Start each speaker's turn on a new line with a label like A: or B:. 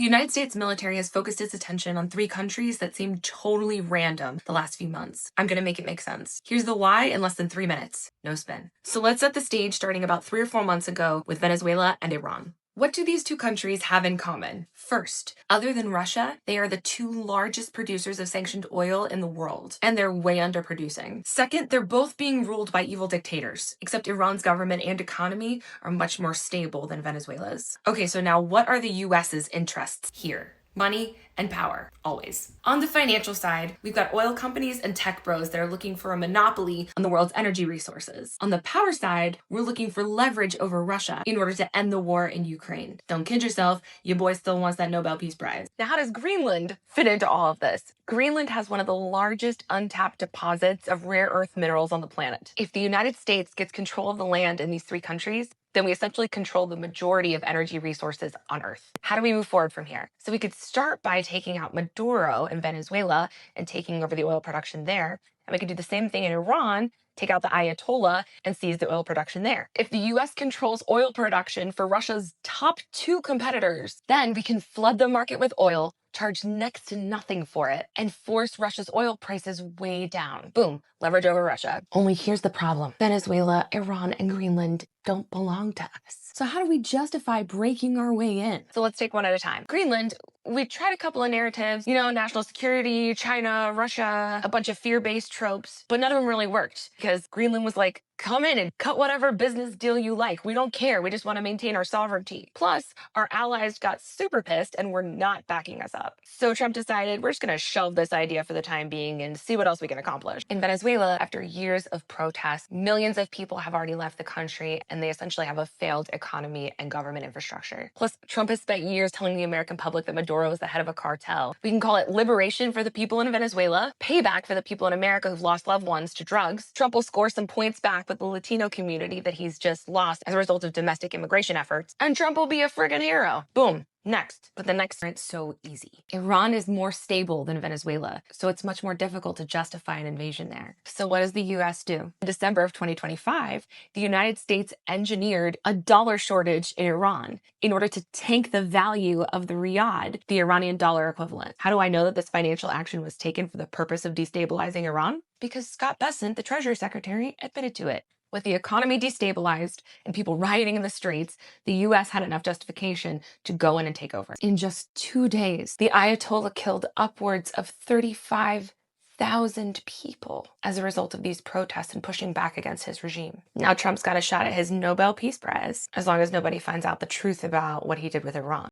A: The United States military has focused its attention on three countries that seem totally random the last few months. I'm gonna make it make sense. Here's the why in less than 3 minutes. No spin. So let's set the stage starting about 3 or 4 months ago with Venezuela and Iran. What do these two countries have in common? First, other than Russia, they are the two largest producers of sanctioned oil in the world, and they're way underproducing. Second, they're both being ruled by evil dictators, except Iran's government and economy are much more stable than Venezuela's. Okay, so now what are the US's interests here? Money and power, always. On the financial side, we've got oil companies and tech bros that are looking for a monopoly on the world's energy resources. On the power side, we're looking for leverage over Russia in order to end the war in Ukraine. Don't kid yourself, your boy still wants that Nobel Peace Prize. Now, how does Greenland fit into all of this? Greenland has one of the largest untapped deposits of rare earth minerals on the planet. If the United States gets control of the land in these three countries, then we essentially control the majority of energy resources on Earth. How do we move forward from here? So we could start by taking out Maduro in Venezuela and taking over the oil production there. And we could do the same thing in Iran, take out the Ayatollah and seize the oil production there. If the US controls oil production for Russia's top two competitors, then we can flood the market with oil, charge next to nothing for it, and force Russia's oil prices way down. Boom, leverage over Russia. Only here's the problem. Venezuela, Iran, and Greenland don't belong to us. So how do we justify breaking our way in? So let's take one at a time. Greenland, we tried a couple of narratives, national security, China, Russia, a bunch of fear-based tropes, but none of them really worked because Greenland was like, come in and cut whatever business deal you like. We don't care. We just want to maintain our sovereignty. Plus, our allies got super pissed and were not backing us up. So Trump decided we're just going to shelve this idea for the time being and see what else we can accomplish. In Venezuela, after years of protests, millions of people have already left the country and they essentially have a failed economy and government infrastructure. Plus, Trump has spent years telling the American public that Maduro is the head of a cartel. We can call it liberation for the people in Venezuela, payback for the people in America who've lost loved ones to drugs. Trump will score some points back with the Latino community that he's just lost as a result of domestic immigration efforts. And Trump will be a friggin' hero. Boom. Next. But the next aren't so easy. Iran is more stable than Venezuela, so it's much more difficult to justify an invasion there. So what does the US do? In December of 2025, the United States engineered a dollar shortage in Iran in order to tank the value of the rial, the Iranian dollar equivalent. How do I know that this financial action was taken for the purpose of destabilizing Iran? Because Scott Bessent, the Treasury Secretary, admitted to it. With the economy destabilized and people rioting in the streets, the US had enough justification to go in and take over. In just 2 days, the Ayatollah killed upwards of 35,000 people as a result of these protests and pushing back against his regime. Now Trump's got a shot at his Nobel Peace Prize, as long as nobody finds out the truth about what he did with Iran.